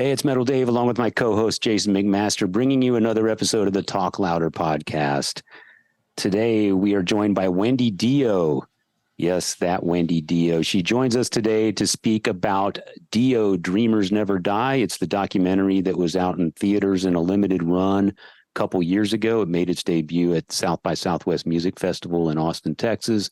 Hey, it's Metal Dave, along with my co-host Jason McMaster, bringing you another episode of the Talk Louder podcast. Today, we are joined by Wendy Dio. Yes, that Wendy Dio. She joins us today to speak about Dio, Dreamers Never Die. It's the documentary that was out in theaters in a limited run a couple years ago. It made its debut at South by Southwest Music Festival in Austin, Texas.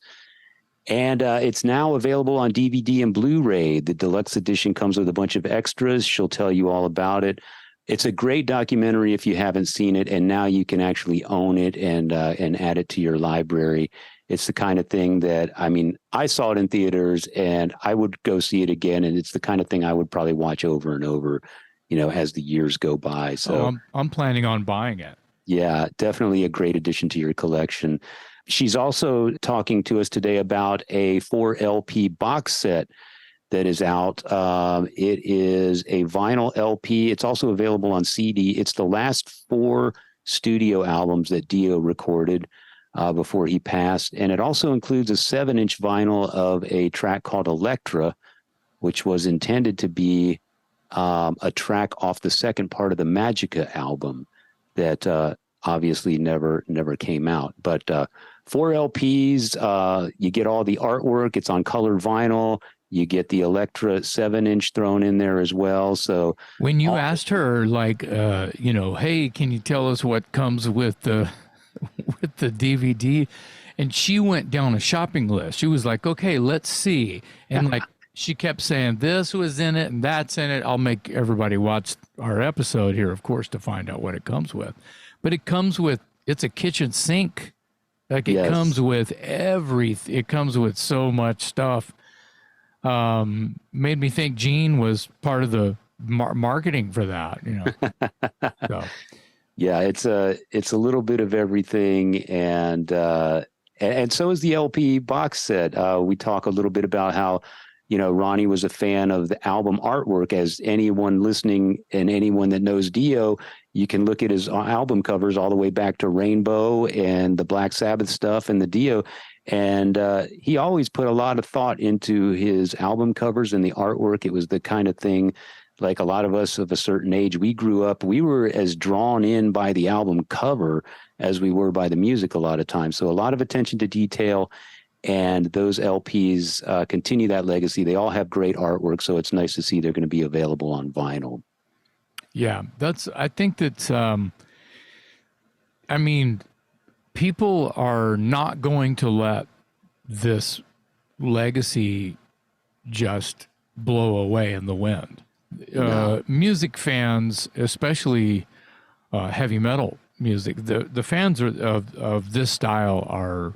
And it's now available on DVD and Blu-ray. The deluxe edition comes with a bunch of extras. She'll tell you all about it. It's a great documentary if you haven't seen it, and now you can actually own it and add it to your library. It's the kind of thing that, I mean, I saw it in theaters, and I would go see it again, and it's the kind of thing I would probably watch over and over, as the years go by. So I'm planning on buying it. Yeah, definitely a great addition to your collection. She's also talking to us today about a 4 LP box set that is out. It is a vinyl LP. It's also available on CD. It's the last 4 studio albums that Dio recorded before he passed. And it also includes a 7-inch vinyl of a track called Electra, which was intended to be a track off the second part of the Magica album that obviously never came out. But 4 LPs, you get all the artwork. It's on colored vinyl. You get the Electra 7-inch thrown in there as well. So when you asked her, like, hey, can you tell us what comes with the with the DVD? And she went down a shopping list. She was like, okay, let's see. And like she kept saying this was in it and that's in it. I'll make everybody watch our episode here, of course, to find out what it comes with. But it comes with, it's a kitchen sink. Like it comes with everything. It comes with so much stuff. Made me think Gene was part of the marketing for that, So. Yeah, it's a little bit of everything. And so is the LP box set. We talk a little bit about how, Ronnie was a fan of the album artwork. As anyone listening and anyone that knows Dio, you can look at his album covers all the way back to Rainbow and the Black Sabbath stuff and the Dio. And he always put a lot of thought into his album covers and the artwork. It was the kind of thing, like a lot of us of a certain age, we grew up, we were as drawn in by the album cover as we were by the music a lot of times. So a lot of attention to detail. And those LPs continue that legacy. They all have great artwork, so it's nice to see they're going to be available on vinyl. Yeah, I think that's, people are not going to let this legacy just blow away in the wind. No. Music fans, especially heavy metal music, the fans of this style are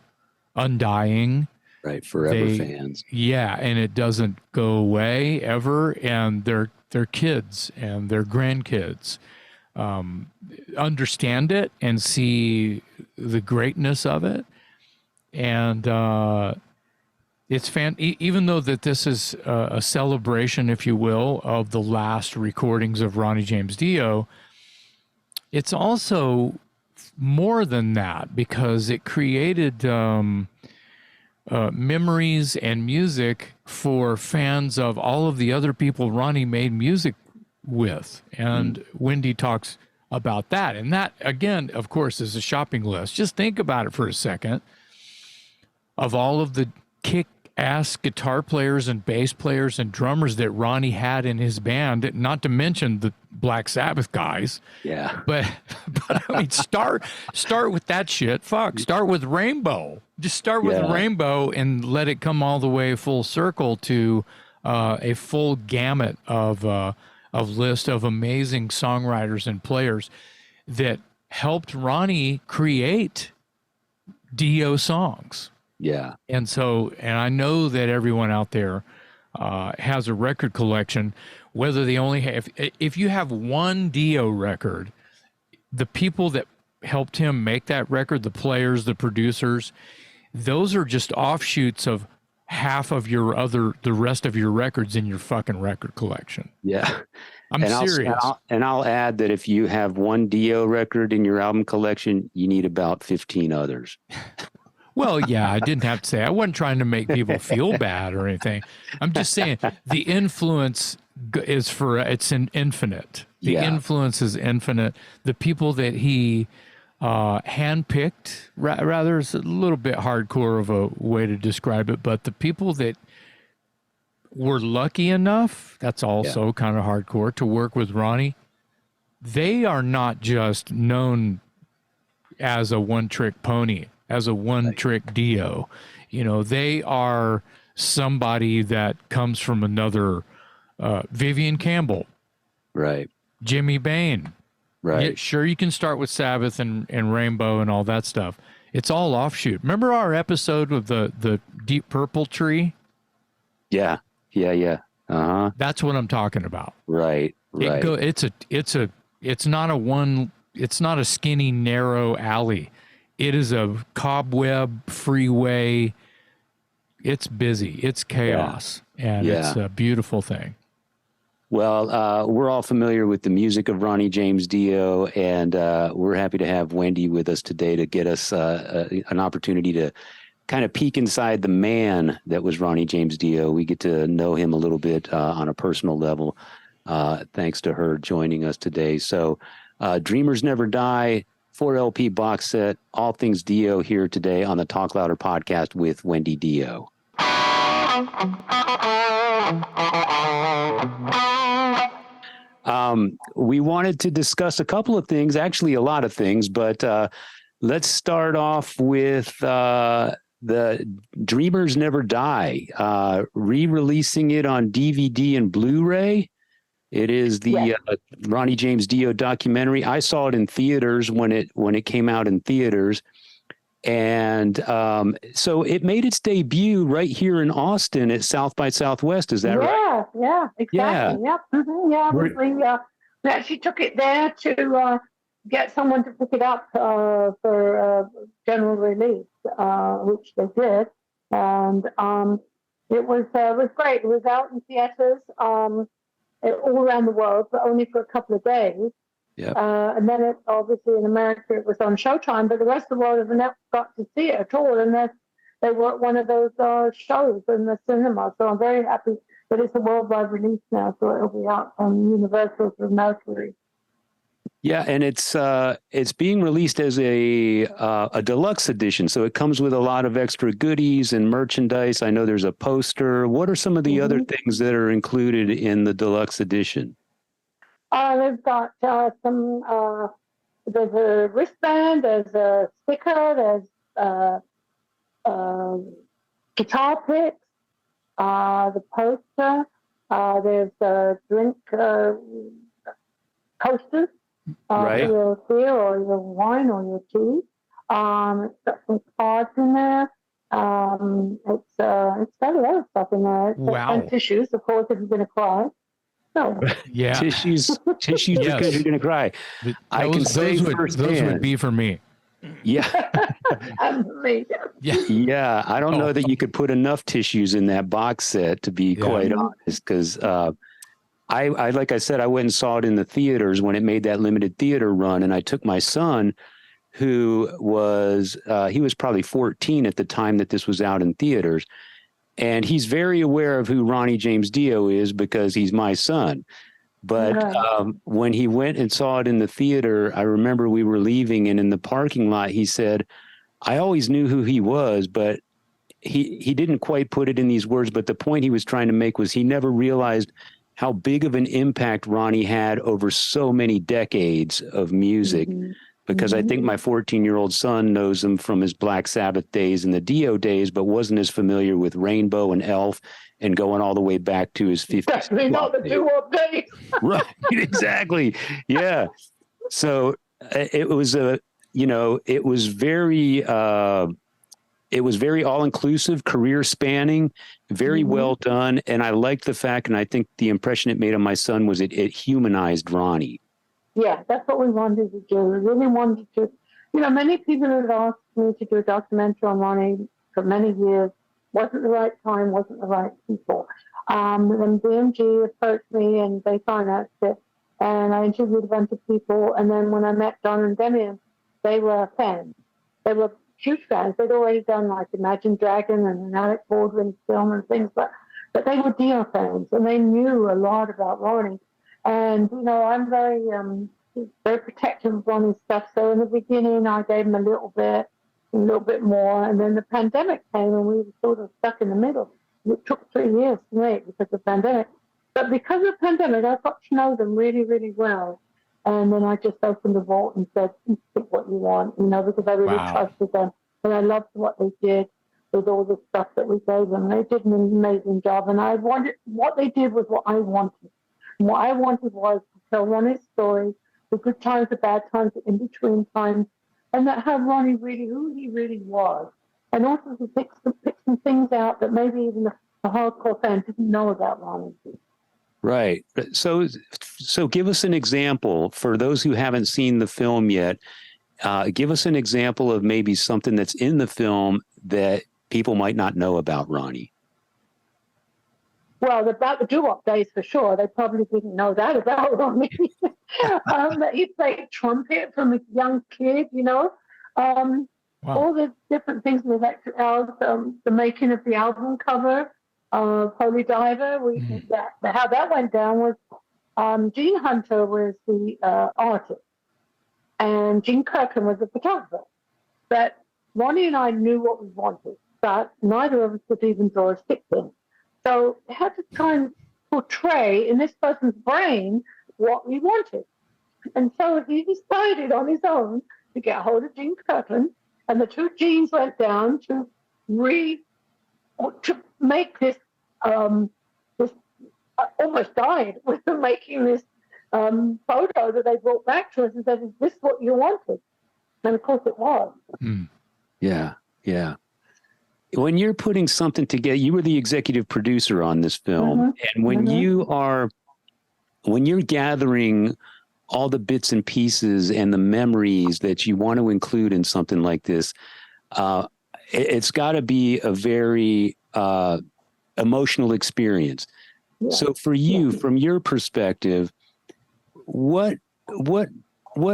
undying. Right, forever fans. Yeah, and it doesn't go away ever, and their kids and their grandkids understand it and see the greatness of it. And it's even though that this is a celebration, if you will, of the last recordings of Ronnie James Dio, it's also more than that, because it created memories and music for fans of all of the other people Ronnie made music with. And Wendy talks about that. And that, again, of course, is a shopping list. Just think about it for a second. Of all of the kick-ass guitar players and bass players and drummers that Ronnie had in his band, not to mention the Black Sabbath guys. Yeah. But I mean, start with that shit. Start with Rainbow. Just start with Rainbow and let it come all the way full circle to a full gamut of list of amazing songwriters and players that helped Ronnie create Dio songs. Yeah. And I know that everyone out there has a record collection, whether they only have, if you have one Dio record, the people that helped him make that record, the players, the producers, those are just offshoots of half of the rest of your records in your fucking record collection. Yeah. I'm serious. I'll add that if you have one Dio record in your album collection, you need about 15 others. Well, yeah, I didn't have to say. I wasn't trying to make people feel bad or anything. I'm just saying the influence infinite. The Yeah. influence is infinite. The people that he handpicked, rather, is a little bit hardcore of a way to describe it, but the people that were lucky enough, that's also kind of hardcore, to work with Ronnie, they are not just known as a one-trick pony, as a one-trick Dio. You know, they are somebody that comes from another Vivian Campbell, Right. Jimmy Bain. Right. Yeah, sure, you can start with Sabbath and Rainbow and all that stuff. It's all offshoot. Remember our episode with the Deep Purple tree? Yeah. Yeah. Yeah. Uh-huh. That's what I'm talking about. Right. Right. It's not a skinny, narrow alley. It is a cobweb freeway. It's busy. It's chaos. And it's a beautiful thing. Well, we're all familiar with the music of Ronnie James Dio, and we're happy to have Wendy with us today to get us an opportunity to kind of peek inside the man that was Ronnie James Dio. We get to know him a little bit on a personal level, thanks to her joining us today. So, Dreamers Never Die, 4 LP box set, all things Dio here today on the Talk Louder podcast with Wendy Dio. We wanted to discuss a couple of things, actually a lot of things, but let's start off with the Dreamers Never Die, re-releasing it on DVD and Blu-ray. It is the Ronnie James Dio documentary. I saw it in theaters when it came out in theaters. And so it made its debut right here in Austin at South by Southwest. Is that right? Yeah, exactly. Yeah. We actually took it there to get someone to pick it up for general release, which they did. And it was great. It was out in theaters all around the world, but only for a couple of days. Yeah. And then it, obviously in America it was on Showtime, but the rest of the world have never got to see it at all. And they were one of those shows in the cinema. So I'm very happy that it's a worldwide release now. So it'll be out on Universal through Mercury. Yeah, and it's being released as a deluxe edition. So it comes with a lot of extra goodies and merchandise. I know there's a poster. What are some of the other things that are included in the deluxe edition? They've got some, there's a wristband, there's a sticker, there's guitar picks, the poster, there's drink coasters for your beer or your wine or your tea. It's got some cards in there. It's got a lot of stuff in there. Wow. And tissues, of course, if you're going to cry. No. Yeah. Tissues yes. Because you're going to cry. I can say those would be for me. Yeah. Yeah. I don't know that you could put enough tissues in that box set, to be quite honest, because I like I said, I went and saw it in the theaters when it made that limited theater run, and I took my son, who was he was probably 14 at the time that this was out in theaters. And he's very aware of who Ronnie James Dio is because he's my son. But when he went and saw it in the theater, I remember we were leaving, and in the parking lot, he said, I always knew who he was, but he didn't quite put it in these words. But the point he was trying to make was he never realized how big of an impact Ronnie had over so many decades of music. Because I think my 14-year-old son knows him from his Black Sabbath days and the Dio days, but wasn't as familiar with Rainbow and Elf and going all the way back to his 50s. Definitely not the doo-wop days. Right, exactly. Yeah. So it was it was very all-inclusive, career spanning, very well done. And I liked the fact, and I think the impression it made on my son was it humanized Ronnie. Yeah, that's what we wanted to do. We really wanted to, many people have asked me to do a documentary on Ronnie for many years. Wasn't the right time, wasn't the right people. Then BMG approached me and they financed it. And I interviewed a bunch of people. And then when I met Don and Demian, they were fans. They were huge fans. They'd already done like Imagine Dragon and an Alec Baldwin film and things, but they were Dio fans and they knew a lot about Ronnie. And, I'm very protective of Ronnie's stuff. So in the beginning, I gave him a little bit more. And then the pandemic came and we were sort of stuck in the middle. It took 3 years to make because of the pandemic. But because of the pandemic, I got to know them really, really well. And then I just opened the vault and said, "You pick what you want," because I really trusted them. And I loved what they did with all the stuff that we gave them. They did an amazing job. And what they did was what I wanted. And what I wanted was to tell Ronnie's story, the good times, the bad times, the in-between times, and that how Ronnie who he really was. And also to pick some things out that maybe even the hardcore fan didn't know about Ronnie. Right. So give us an example for those who haven't seen the film yet. Give us an example of maybe something that's in the film that people might not know about Ronnie. Well, about the doo-wop days for sure. They probably didn't know that about Ronnie. He played trumpet from a young kid, all the different things with the making of the album cover. Holy Diver, how that went down was Gene Hunter was the artist and Gene Kirkland was the photographer. But Ronnie and I knew what we wanted, but neither of us could even draw a stick pin. So we had to try and portray in this person's brain what we wanted. And so he decided on his own to get hold of Gene Kirkland, and the two Genes went down to make this, almost died with making this photo that they brought back to us and said, "Is this what you wanted?" And of course it was. Yeah. When you're putting something together, you were the executive producer on this film. And when you're gathering all the bits and pieces and the memories that you want to include in something like this, it's got to be a very emotional experience. Yeah. So for you, from your perspective, what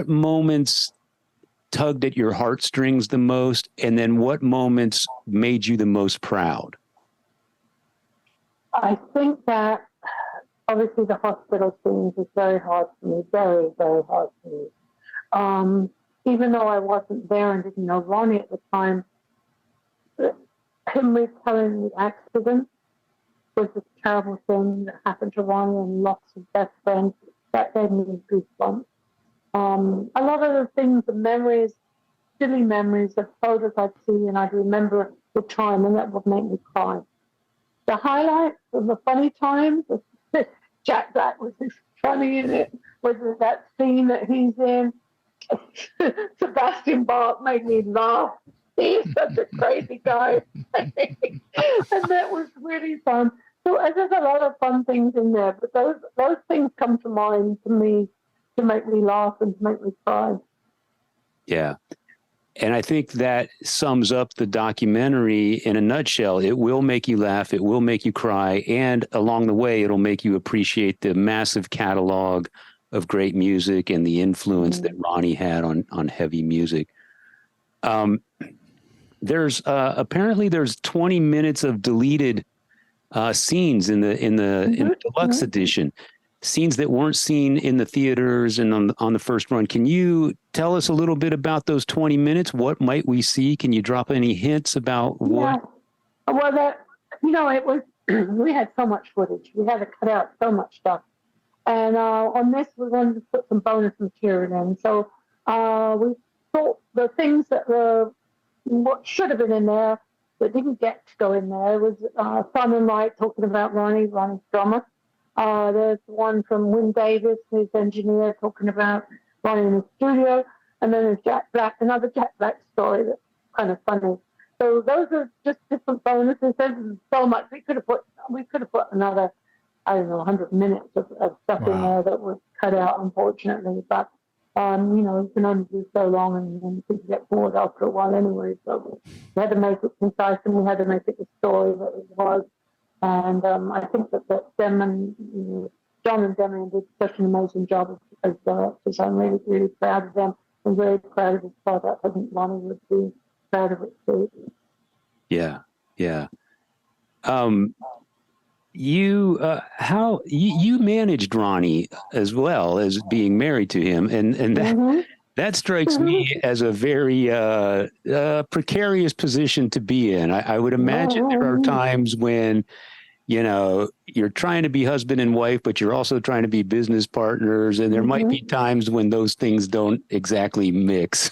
moments tugged at your heartstrings the most, and then what moments made you the most proud? I think that obviously the hospital scenes is very hard for me, very, very hard for me. Even though I wasn't there and didn't know Ronnie at the time, him retelling the accident was a terrible thing that happened to Ronnie and lost his best friend. That gave me goosebumps. A lot of the things, the memories, silly memories of photos I'd see and I'd remember the time, and that would make me cry. The highlights of the funny times, Jack Black was funny in it, was that scene that he's in. Sebastian Bach made me laugh. He's such a crazy guy. And that was really fun. So there's a lot of fun things in there, but those things come to mind to me to make me laugh and to make me cry. Yeah. And I think that sums up the documentary in a nutshell. It will make you laugh. It will make you cry. And along the way, it'll make you appreciate the massive catalog of great music and the influence that Ronnie had on heavy music. There's apparently 20 minutes of deleted scenes in the deluxe edition. Scenes that weren't seen in the theaters and on the first run. Can you tell us a little bit about those 20 minutes? What might we see? Can you drop any hints about what? Yeah. Well, it was, we had so much footage. We had to cut out so much stuff. And on this, we wanted to put some bonus material in. So we thought the things that were, what should have been in there that didn't get to go in there was Simon Wright talking about Ronnie's drummer. There's one from Wynn Davis, his engineer, talking about Ronnie in the studio. And then there's Jack Black, another Jack Black story that's kind of funny. So those are just different bonuses. There's so much. We could have put another, 100 minutes of stuff in there that was cut out, unfortunately. But, you can only do so long and people get bored after a while anyway. So we had to make it concise and we had to make it the story that it was. And I think that them and John and Demi did such an amazing job as directors. I'm really, really proud of them. I'm very proud of his product. I think Ronnie would be side of it too. Yeah. Yeah. You managed Ronnie as well as being married to him, and that strikes me as a very precarious position to be in. I would imagine there are times when, you know, you're trying to be husband and wife, but you're also trying to be business partners, and there might be times when those things don't exactly mix.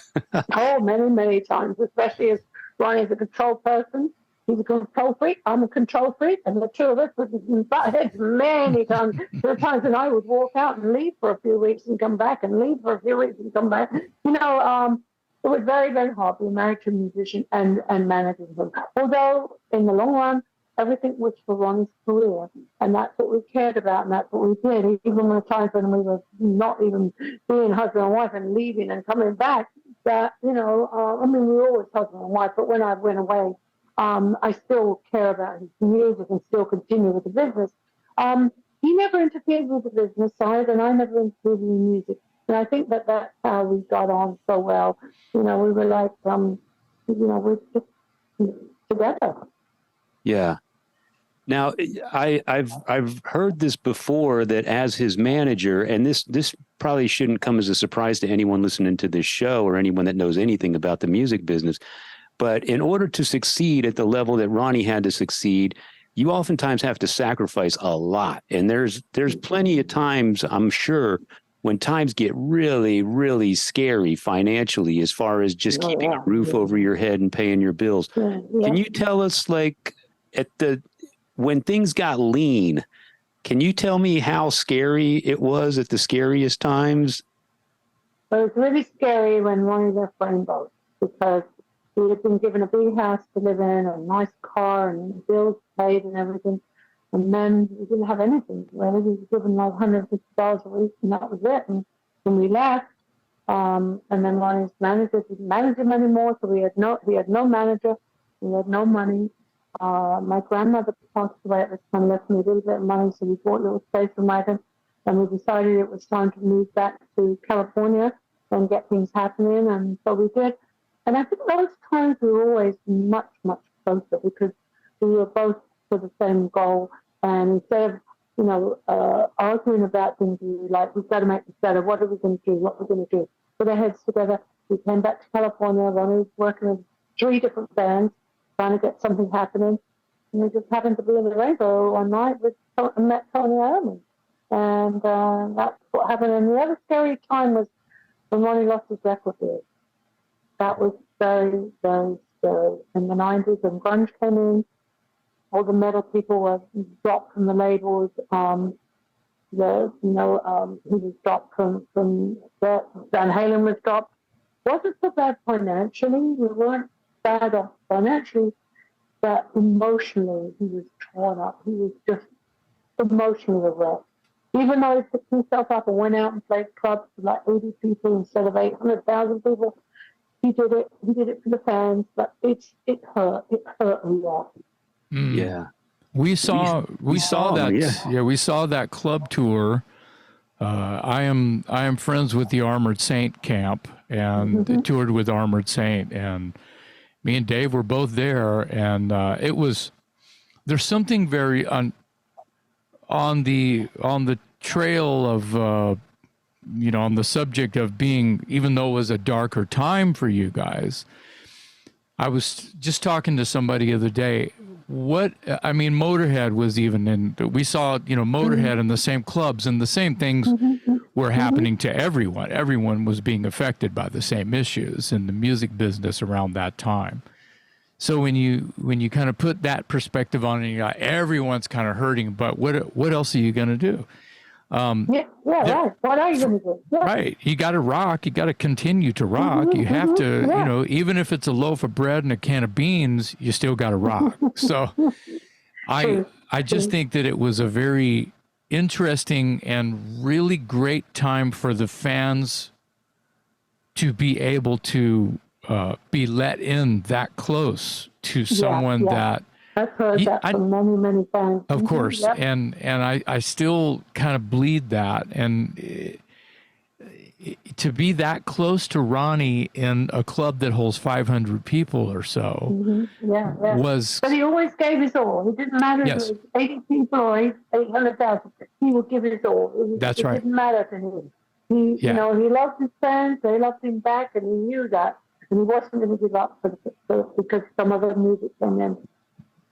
Oh, many, many times, especially as Ronnie's a control person. He's a control freak. I'm a control freak. And the two of us would butt heads many times. There were times when I would walk out and leave for a few weeks and come back and leave for a few weeks and come back. You know, it was very, very hard being married to a musician and managing them. Although, in the long run, everything was for Ronnie's career. And that's what we cared about, and that's what we did. Even the times when we were not even being husband and wife and leaving and coming back, that, you know, I mean, we were always husband and wife, but when I went away, I still care about his music and still continue with the business. He never interfered with the business side, and I never interfered with the music. And I think that that's how we got on so well. You know, we were like, you know, we're just together. Yeah. Now, I've heard this before, that as his manager, and this probably shouldn't come as a surprise to anyone listening to this show or anyone that knows anything about the music business, but in order to succeed at the level that Ronnie had to succeed, you oftentimes have to sacrifice a lot. And there's plenty of times, I'm sure, when times get really, really scary financially, as far as just keeping a roof over your head and paying your bills. Yeah. Can you tell us, like, when things got lean, can you tell me how scary it was at the scariest times? It was really scary when Ronnie left Rainbow, because he had been given a big house to live in, a nice car, and bills paid and everything. And then we didn't have anything, really. We were given like $150 a week, and that was it. And when we left, and then Ronnie's manager didn't manage him anymore, so he had no manager, we had no money. My grandmother passed away at this time, left me a little bit of money, so we bought a little station wagon, and we decided it was time to move back to California and get things happening, and so we did. And I think those times we were always much, much closer, because we were both for the same goal. And instead of, you know, arguing about things, we were like, we've got to make this better. What are we going to do? What are we going to do? Put our heads together. We came back to California. Ronnie was working with 3 different bands, trying to get something happening. And we just happened to be in the Rainbow one night and met Tony Iommi. And that's what happened. And the other scary time was when Ronnie lost his record deal. That was very, very scary. In the 90s, when grunge came in, all the metal people were dropped from the labels. He was dropped from Van Halen was dropped. Wasn't so bad financially. We weren't bad off financially, but emotionally, he was torn up. He was just emotionally a wreck. Even though he picked himself up and went out and played clubs with like 80 people instead of 800,000 people, he did it. He did it for the fans, but it hurt. It hurt a lot. Yeah. We saw that. Yeah. We saw that club tour. I am friends with the Armored Saint camp, and toured with Armored Saint, and me and Dave were both there, and there's something very on the trail of on the subject of being, even though it was a darker time for you guys. I was just talking to somebody the other day. Motorhead was even in, we saw, Motorhead in the same clubs, and the same things were happening to everyone. Everyone was being affected by the same issues in the music business around that time. So when you kind of put that perspective on it, everyone's kind of hurting, but what else are you going to do? Right. What are you going to do? Yeah. Right. You got to rock. You got to continue to rock. You have to, even if it's a loaf of bread and a can of beans, you still got to rock. So I just think that it was a very interesting and really great time for the fans to be able to be let in that close to someone that I've heard that from many fans. Of course, and I still kind of bleed that, and to be that close to Ronnie in a club that holds 500 people or so was. But he always gave his all. It didn't matter if it was 80 people or 800,000. He would give his all. That's right. It didn't matter to him. He, you know, he loved his fans. They loved him back, and he knew that. And he wasn't going to give up because some other music came in.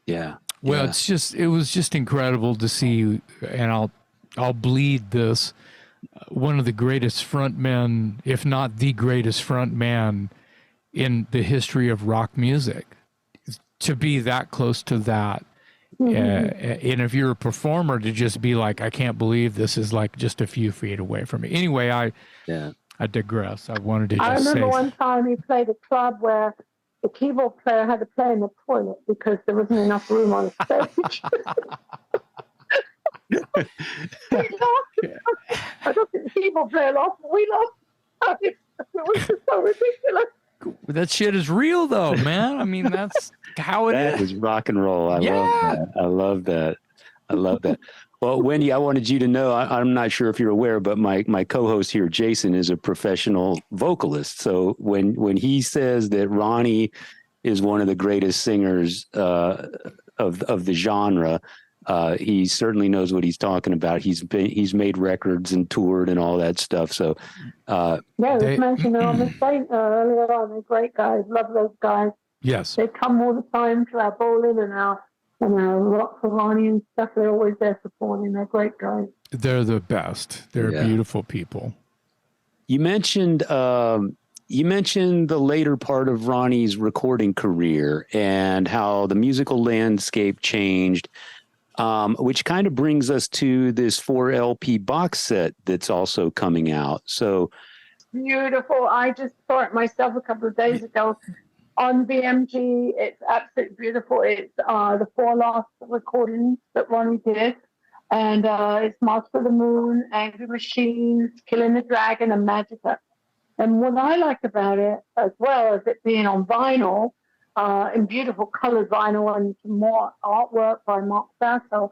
Yeah. Well, it was just incredible to see, and I'll bleed this. One of the greatest frontmen, if not the greatest frontman in the history of rock music, to be that close to that. And if you're a performer, to just be like, I can't believe this is like just a few feet away from me. Anyway, I digress. I wanted to just I remember say. one time he played a club where the keyboard player had to play in the toilet because there wasn't enough room on the stage. I don't think the keyboard player lost, but we lost. It was just so ridiculous. That shit is real, though, man. I mean, that's how it is. That is rock and roll. I love that. Well, Wendy, I wanted you to know, I'm not sure if you're aware, but my co-host here, Jason, is a professional vocalist. So when he says that Ronnie is one of the greatest singers of the genre, he certainly knows what he's talking about. He's made records and toured and all that stuff. So it was mentioned on the site earlier on. They're great guys. Love those guys. Yes, they come all the time to our bowling and our rock for Ronnie and stuff. They're always there supporting. They're great guys. They're the best. They're beautiful people. You mentioned the later part of Ronnie's recording career and how the musical landscape changed. Which kind of brings us to this 4 LP box set that's also coming out. So beautiful. I just saw it myself a couple of days ago on BMG. It's absolutely beautiful. It's the 4 last recordings that Ronnie did. And it's March for the Moon, Angry Machines, Killing the Dragon, and Magica. And what I like about it, as well as it being on vinyl, in beautiful colored vinyl and some more artwork by Mark Sasso.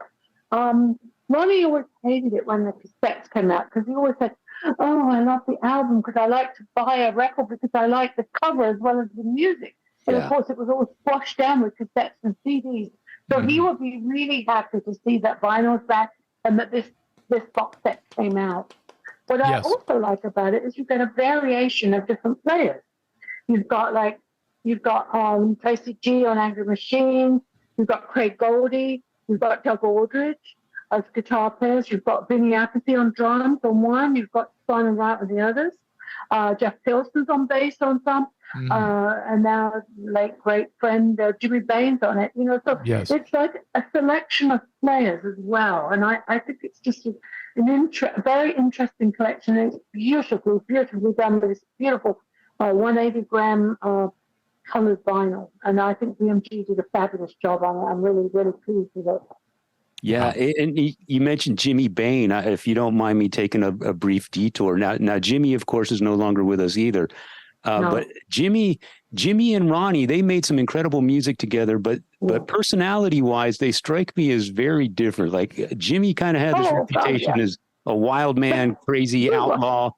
Ronnie always hated it when the cassettes came out because he always said, oh, I love the album because I like to buy a record because I like the cover as well as the music. And of course, it was always washed down with cassettes and CDs. So he would be really happy to see that vinyl's back and that this box set came out. What I also like about it is you get a variation of different players. You've got Tracy G on Angry Machine. You've got Craig Goldie. You've got Doug Aldridge as guitar players. You've got Vinny Apathy on drums on one. You've got Simon Wright on the others. Jeff Pilson's on bass on some. And now great friend Jimmy Bain's on it. You know, so it's like a selection of players as well. And I think it's just a very interesting collection. It's beautifully done with this beautiful 180-gram colored vinyl, and I think BMG did a fabulous job on it. I'm really, really pleased with it. Yeah, and you mentioned Jimmy Bain. If you don't mind me taking a brief detour. Now, Jimmy, of course, is no longer with us either. But Jimmy and Ronnie, they made some incredible music together, but personality-wise, they strike me as very different. Like Jimmy kind of had this reputation as a wild man, crazy outlaw.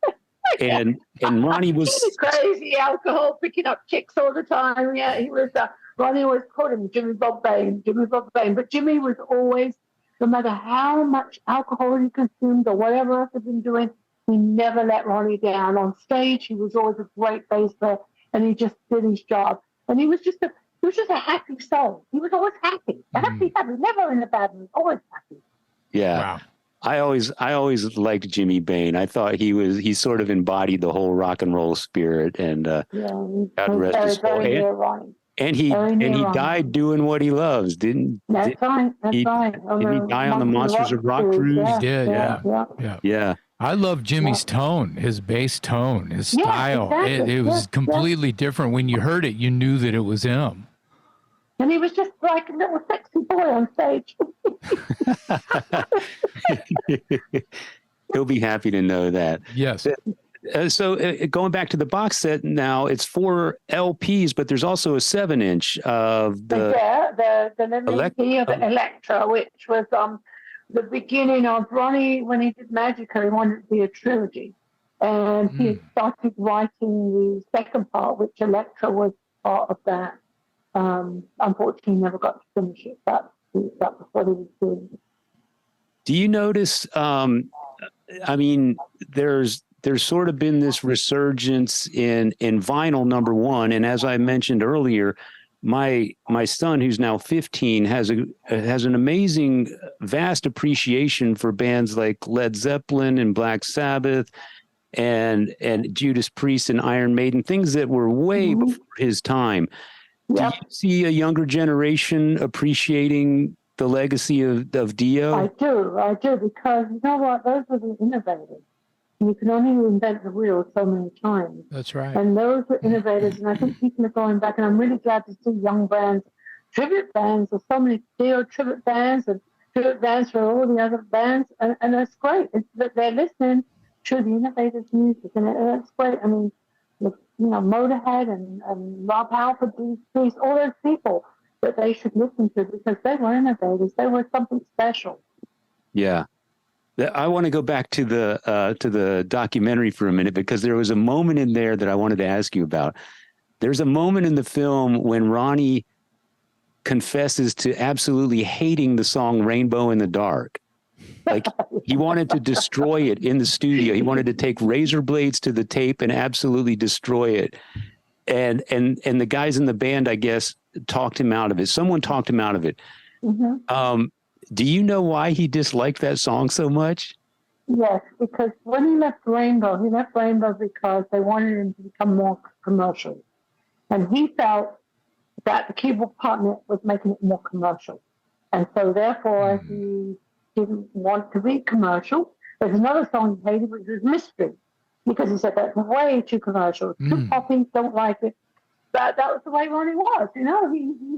And Ronnie was crazy alcohol, picking up chicks all the time. Yeah, he was. Ronnie always called him Jimmy Bob Bain. But Jimmy was always, no matter how much alcohol he consumed or whatever else he'd been doing, he never let Ronnie down. On stage, he was always a great bass player, and he just did his job. And he was just a happy soul. He was always happy, happy, never in the bad mood, always happy. Yeah. Wow. I always liked Jimmy Bain. I thought he sort of embodied the whole rock and roll spirit, and God rest his soul. And he died doing what he loves, didn't? That's right. Didn't he die on the Monsters of Rock cruise? He did. Yeah. I love Jimmy's tone, his bass tone, his style. Exactly. It was completely different. When you heard it, you knew that it was him. And he was just like a little sexy boy on stage. He'll be happy to know that. Yes. So going back to the box set now, it's 4 LPs, but there's also a 7-inch of the LP of Electra, which was the beginning of Ronnie when he did Magica. He wanted it to be a trilogy. And he had started writing the second part, which Electra was part of that. Unfortunately, he never got to finish it. That was what he was doing. Do you notice, I mean, there's sort of been this resurgence in vinyl, number one. And as I mentioned earlier, my son, who's now 15, has an amazing, vast appreciation for bands like Led Zeppelin and Black Sabbath and Judas Priest and Iron Maiden, things that were way before his time. Yep. Do you see a younger generation appreciating the legacy of Dio? I do, because you know what? Those were the innovators. You can only invent the wheel so many times. That's right. And those were innovators, and I think people are going back, and I'm really glad to see young bands, tribute bands. There's so many Dio tribute bands and tribute bands for all the other bands, and that's great. It's that they're listening to the innovators' music, and that's great. I mean, Motorhead and Rob Halford, these all those people that they should listen to because they were innovators. They were something special. Yeah. I want to go back to the documentary for a minute because there was a moment in there that I wanted to ask you about. There's a moment in the film when Ronnie confesses to absolutely hating the song Rainbow in the Dark. Like he wanted to destroy it in the studio. He wanted to take razor blades to the tape and absolutely destroy it. And the guys in the band, I guess, talked him out of it. Someone talked him out of it. Mm-hmm. Do you know why he disliked that song so much? Yes, because when he left Rainbow because they wanted him to become more commercial. And he felt that the keyboard partner was making it more commercial. And so therefore he didn't want to be commercial. There's another song he hated, which was Mystery, because he said that's way too commercial, too poppy, don't like it. That was the way Ronnie was, he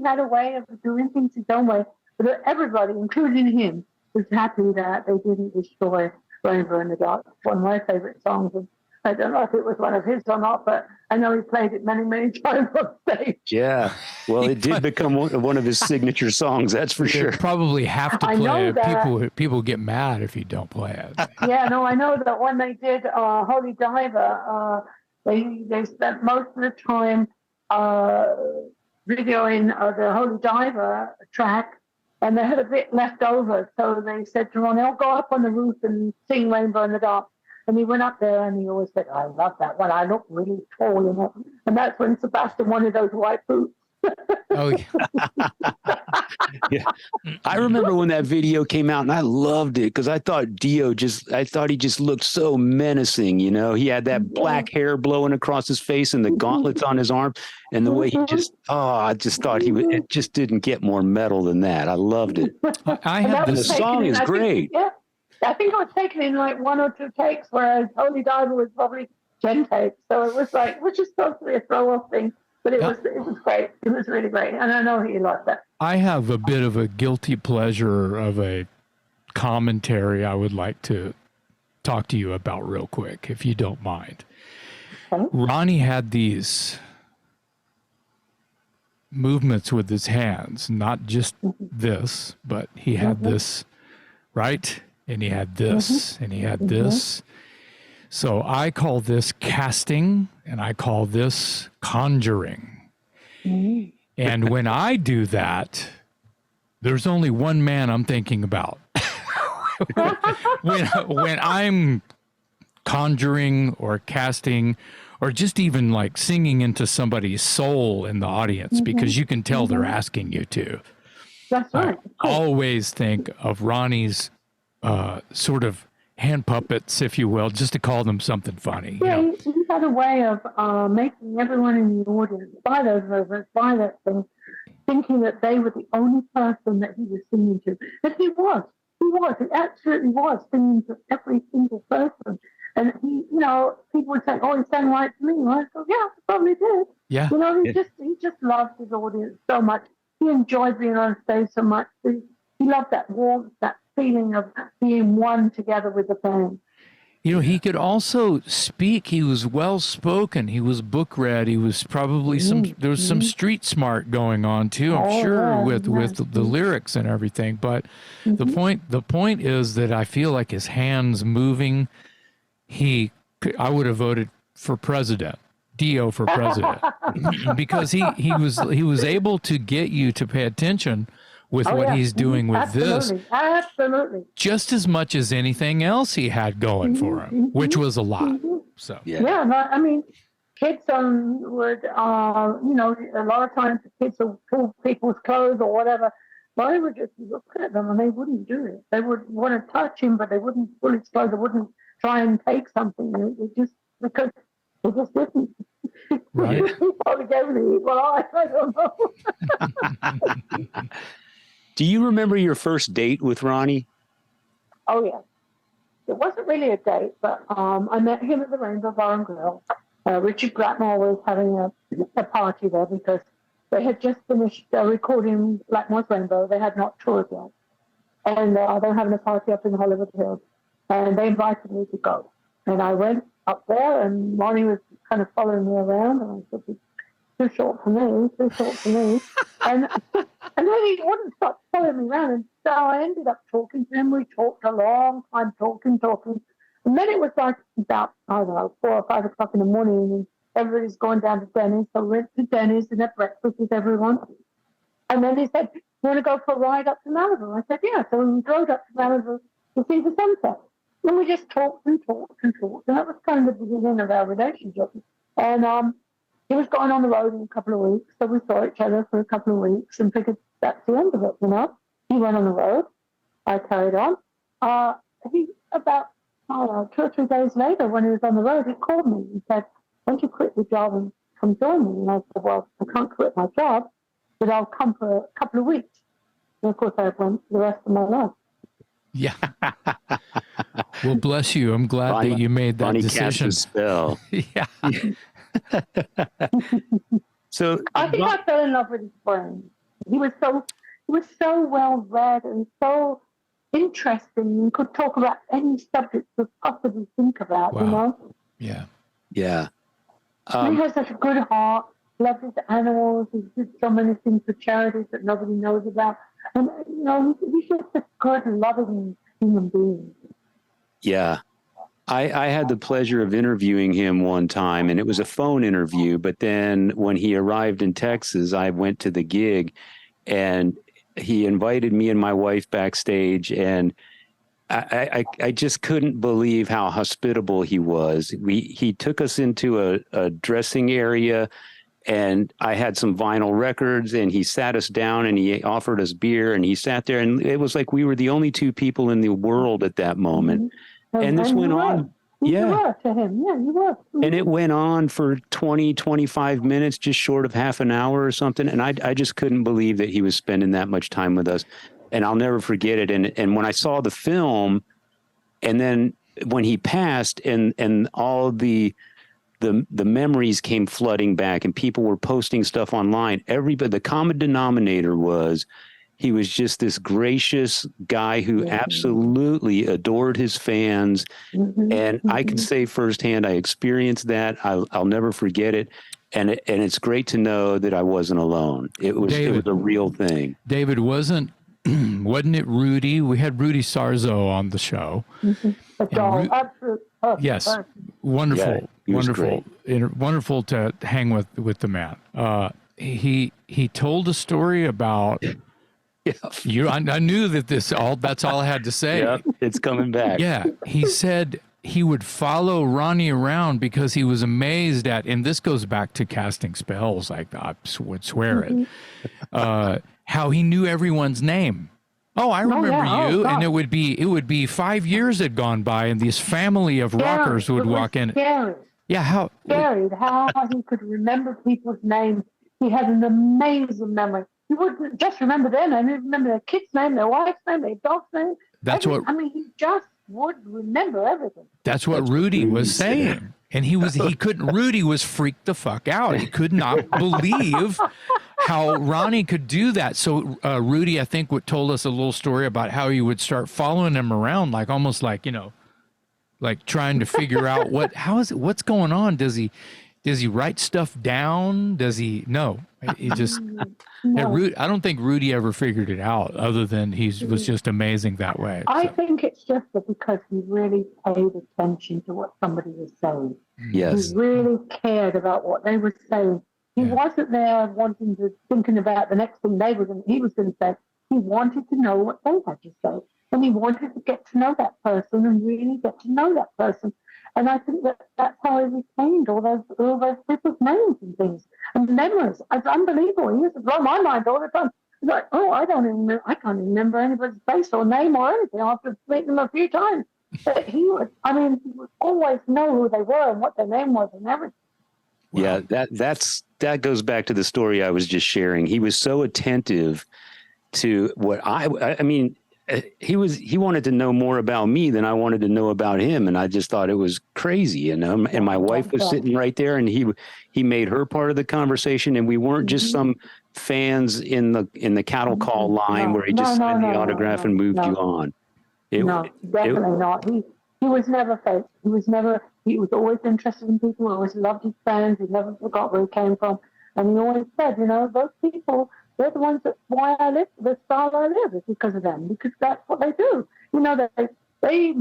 had a way of doing things his own way. But everybody, including him, was happy that they didn't destroy Rainbow in the Dark. It's one of my favorite songs. And I don't know if it was one of his or not, but I know he played it many, many times on stage. Yeah. Well, it did become one of his signature songs, that's for sure. Probably have to play it. People get mad if you don't play it. Yeah, no, I know that when they did Holy Diver, they spent most of the time videoing the Holy Diver track. And they had a bit left over, so they said to Ronnie, "I'll go up on the roof and sing Rainbow in the Dark." And he went up there and he always said, "I love that one. I look really tall in it." And that's when Sebastian wanted those white boots. Oh, yeah. Yeah. I remember when that video came out and I loved it because I thought he just looked so menacing. He had that black hair blowing across his face and the gauntlets on his arm and the way I just thought it just didn't get more metal than that. I loved it. The song is great. I think it was taken in like 1 or 2 takes, whereas Holy Diver was probably 10 takes. So it was just supposed to be a throw-off thing. But it was great. It was really great. And I know he loved that. I have a bit of a guilty pleasure of a commentary I would like to talk to you about real quick, if you don't mind. Okay. Ronnie had these movements with his hands, not just this, but he had this, right? And he had this, and he had this. So I call this casting, and I call this conjuring. And when I do that, there's only one man I'm thinking about. when I'm conjuring or casting or just even like singing into somebody's soul in the audience, because you can tell they're asking you to. That's right. I always think of Ronnie's sort of hand puppets, if you will, just to call them something funny. Yeah, he had a way of making everyone in the audience, by those movements, by that thing, thinking that they were the only person that he was singing to. And he was. He absolutely was singing to every single person. And he, people would say, "Oh, he sang right to me." And I go, "Yeah, he probably did." Yeah. He just loved his audience so much. He enjoyed being on stage so much. He loved that warmth, that feeling of being one together with the band. He could also speak. He was well spoken. He was book read. He was probably there was some street smart going on too, I'm sure, with the lyrics and everything. But the point is that I feel like his hands moving, he I would have voted for president, Dio for president, because he was able to get you to pay attention with what he's doing with this. Absolutely. Just as much as anything else he had going for him, which was a lot. So yeah, I mean, kids would, you know, a lot of times the kids would pull people's clothes or whatever. But I would just look at them and they wouldn't do it. They would want to touch him, but they wouldn't pull his clothes. They wouldn't try and take something. It just, because they just didn't. Right. He probably gave me the evil eye. I don't know. Do you remember your first date with Ronnie? Oh, yeah. It wasn't really a date, but I met him at the Rainbow Bar and Grill. Richard Gratmore was having a party there because they had just finished recording Blackmore's Rainbow. They had not toured yet. And they were having a party up in Hollywood Hills. And they invited me to go. And I went up there, and Ronnie was kind of following me around. And I said, too short for me. And then he wouldn't stop following me around. And so I ended up talking to him. We talked a long time, talking. And then it was like about, I don't know, 4 or 5 o'clock in the morning, and everybody's going down to Denny's. So we went to Denny's and had breakfast with everyone. And then he said, you want to go for a ride up to Malibu? I said, yeah. So we drove up to Malibu to see the sunset. And we just talked. And that was kind of the beginning of our relationship. And he was going on the road in a couple of weeks. So we saw each other for a couple of weeks and figured that's the end of it, you know. He went on the road. I carried on. About 2 or 3 days later, when he was on the road, he called me and said, why don't you quit your job and come join me? And I said, well, I can't quit my job, but I'll come for a couple of weeks. And of course, I went for the rest of my life. Yeah. Well, bless you. I'm glad that you made that decision. Cast a spell. Yeah. So I think I fell in love with his brain. He was so well read and so interesting and could talk about any subject you could possibly think about, you know? Yeah. Yeah. He has such a good heart, loves his animals, he did so many things for charities that nobody knows about. And, you know, he's just a good, loving human being. Yeah. I had the pleasure of interviewing him one time, and it was a phone interview. But then when he arrived in Texas, I went to the gig, and he invited me and my wife backstage, and I just couldn't believe how hospitable he was. He took us into a dressing area, and I had some vinyl records, and he sat us down and he offered us beer, and he sat there, and it was like we were the only 2 people in the world at that moment. Mm-hmm. And this went on. You were to him. Yeah, you were. Mm-hmm. And it went on for 20, 25 minutes, just short of half an hour or something. And I just couldn't believe that he was spending that much time with us. And I'll never forget it. And when I saw the film, and then when he passed, and all the memories came flooding back, and people were posting stuff online, the common denominator was he was just this gracious guy who absolutely adored his fans. Mm-hmm. And mm-hmm. I can say firsthand, I experienced that. I'll never forget it. And it's great to know that I wasn't alone. It was a real thing. David, wasn't it Rudy? We had Rudy Sarzo on the show. Mm-hmm. Yes. Wonderful. Yeah, wonderful. Wonderful to hang with the man. He told a story about I knew that that's all I had to say. Yep, it's coming back. Yeah. He said he would follow Ronnie around because he was amazed at, and this goes back to casting spells, I would swear it, how he knew everyone's name. Oh, I remember you. And it would be 5 years had gone by, and this family of rockers would walk in. Scary. Yeah, how he could remember people's names. He had an amazing memory. He wouldn't just remember their name, he'd remember their kid's name, their wife's name, their dog's name. He just would remember everything. That's what Rudy was saying. And Rudy was freaked the fuck out. He could not believe how Ronnie could do that. So Rudy, I think, told us a little story about how he would start following him around, like almost like, like trying to figure out what's going on. Does he Does he write stuff down? Does he? No, he just. No. I don't think Rudy ever figured it out, other than he was just amazing that way. I think it's just that because he really paid attention to what somebody was saying. Yes. He really cared about what they were saying. He wasn't there thinking about the next thing he was going to say. He wanted to know what they had to say. And he wanted to get to know that person and really get to know that person. And I think that's how he retained all those people's names and things and memories. It's unbelievable. He used to blow my mind all the time. He's like, oh, I can't even remember anybody's face or name or anything after meeting them a few times. But he would always know who they were and what their name was and everything. Wow. Yeah, that goes back to the story I was just sharing. He was so attentive to what I mean, he wanted to know more about me than I wanted to know about him, and I just thought it was crazy, you know. And my wife was sitting right there, and he made her part of the conversation, and we weren't just some fans in the cattle call line where he just signed the autograph and moved you on. Definitely not. He was never fake. He was always interested in people, always loved his fans, he never forgot where he came from. And he always said, you know, those people, they're the ones why I live, the style I live is because of them, because that's what they do. You know, they buy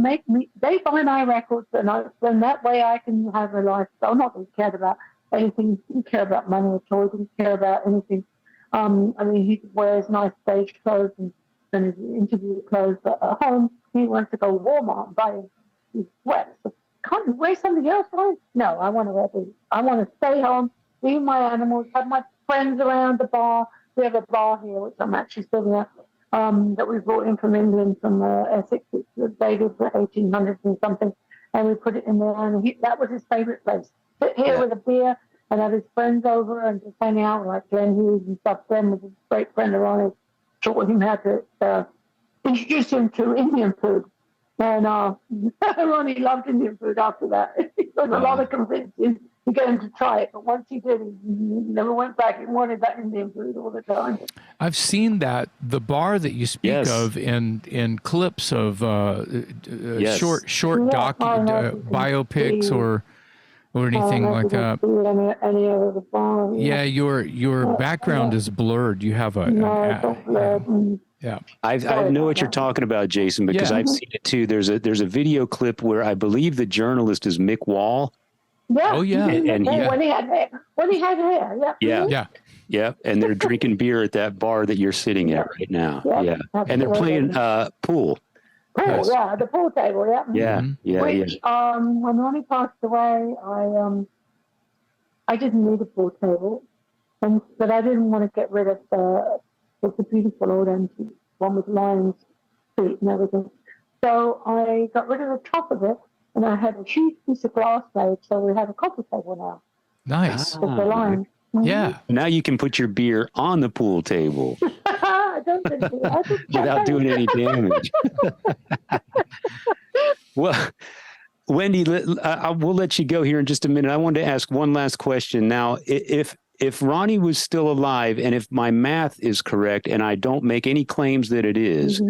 my records, and then that way I can have a lifestyle. Not that he cared about anything, he didn't care about money at all, he didn't care about anything. I mean, he wears nice stage clothes and his interview clothes, but at home, he wants to go to Walmart and buy his sweats. Can't you wear something else, right? No, I want to wear these. I want to stay home, see my animals, have my friends around the bar. We have a bar here, which I'm actually sitting at, that we brought in from England, from Essex. It's dated for 1800s and something, and we put it in there, and that was his favourite place. Sit here with a beer and have his friends over and just hang out, like Glenn Hughes and stuff. Glenn was a great friend of Ronnie. Taught him how to introduce him to Indian food. And Ronnie loved Indian food after that. It was a lot of convincing to get him to try it. But once he did, he never went back. He wanted that Indian food all the time. I've seen the bar that you speak of in clips of short biopics or anything like that. Any other bar. Yeah, your background is blurred. You have I know what you're talking about, Jason, because I've seen it too. There's a video clip where I believe the journalist is Mick Wall. Yeah. Oh yeah. And when he had hair. Yeah. And they're drinking beer at that bar that you're sitting at right now. Yeah. And they're playing pool. Yes. Yeah, the pool table. Yeah. Which when Ronnie passed away, I didn't need a pool table, but I didn't want to get rid of it's a beautiful old empty one with lions feet and everything. So I got rid of the top of it, and I had a huge piece of glass made, so we have a coffee table now. Nice. With the lions. Yeah. Now you can put your beer on the pool table. I don't think so. Without doing any damage. Well, Wendy, we'll let you go here in just a minute. I wanted to ask one last question. Now, if Ronnie was still alive, and if my math is correct, and I don't make any claims that it is,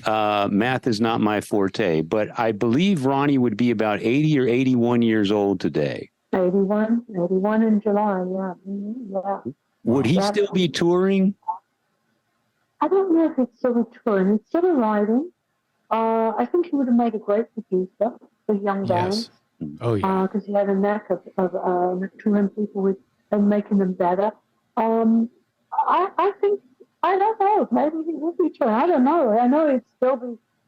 math is not my forte, but I believe Ronnie would be about 80 or 81 years old today. 81 in July, yeah. Would he still be touring? I don't know if he's still touring. He's still writing. I think he would have made a great producer for young bands. Oh, yeah. Because he had a knack of touring people with and making them better. I think, I don't know, maybe he would be touring. I don't know. I know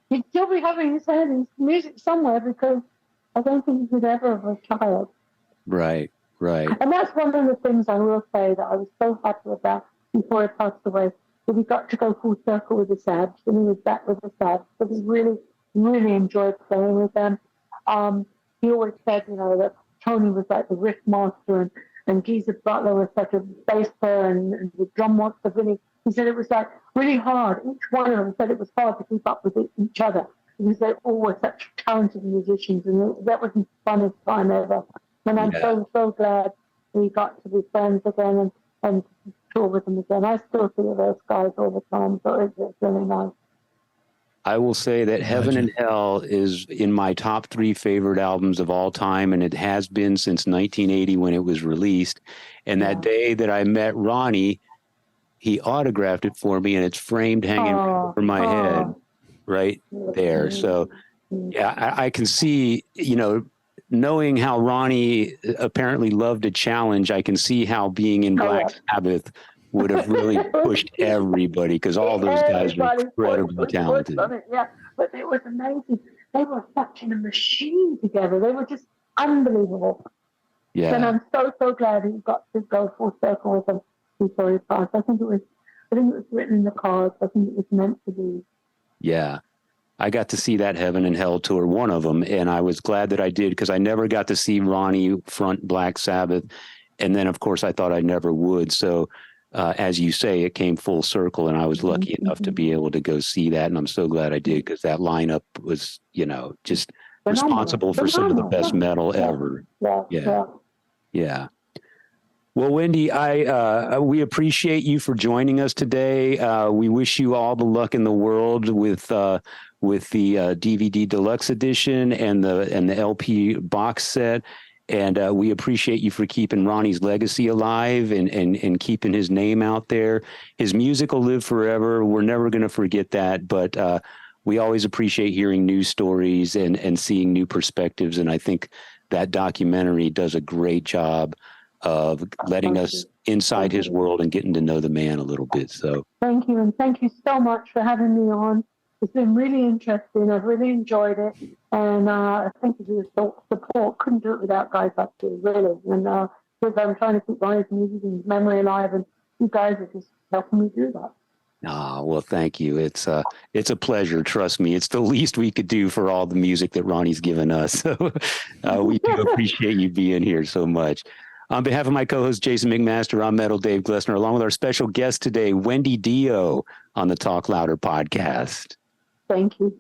he'd still be having his hand in music somewhere, because I don't think he could ever have retired. Right. And that's one of the things I will say that I was so happy about before he passed away, that he got to go full circle with the Sabs, and he was back with the Sabs, but he really, really enjoyed playing with them. He always said, that Tony was like the riff master, and Geezer Butler was such a bass player, and the drum master, Vinny. He said it was like really hard. Each one of them said it was hard to keep up with each other, because they all were such talented musicians, and that was the funnest time ever. And I'm so glad we got to be friends again and tour with them again. I still see those guys all the time, so it's really nice. I will say that Heaven Legend. and Hell is in my top 3 favorite albums of all time, and it has been since 1980 when it was released. And that day that I met Ronnie, he autographed it for me, and it's framed hanging over my head right there. So, yeah, I can see, knowing how Ronnie apparently loved a challenge, I can see how being in Black Sabbath would have really pushed everybody, because all those guys are incredibly talented. Yeah, but it was amazing. They were such a machine together. They were just unbelievable. Yeah. And I'm so glad he got to go full circle with them before he passed. I think it was written in the cards. I think it was meant to be. Yeah. I got to see that Heaven and Hell tour, one of them, and I was glad that I did, because I never got to see Ronnie front Black Sabbath. And then, of course, I thought I never would. So, as you say, it came full circle, and I was lucky enough to be able to go see that. And I'm so glad I did, because that lineup was, just responsible for some of the best metal ever. Yeah. Well, Wendy, we appreciate you for joining us today. We wish you all the luck in the world with the DVD Deluxe edition and the LP box set. And we appreciate you for keeping Ronnie's legacy alive and keeping his name out there. His music will live forever. We're never going to forget that. But we always appreciate hearing new stories and seeing new perspectives. And I think that documentary does a great job of letting us inside his world and getting to know the man a little bit. So thank you, and thank you so much for having me on. It's been really interesting. I've really enjoyed it, and I think you support. Couldn't do it without guys like you, really. And because I'm trying to keep Ronnie's music and his memory alive, and you guys are just helping me do that. Well, thank you. It's a pleasure. Trust me. It's the least we could do for all the music that Ronnie's given us. So we do appreciate you being here so much. On behalf of my co-host, Jason McMaster, I'm Metal Dave Glessner, along with our special guest today, Wendy Dio, on the Talk Louder podcast. Thank you.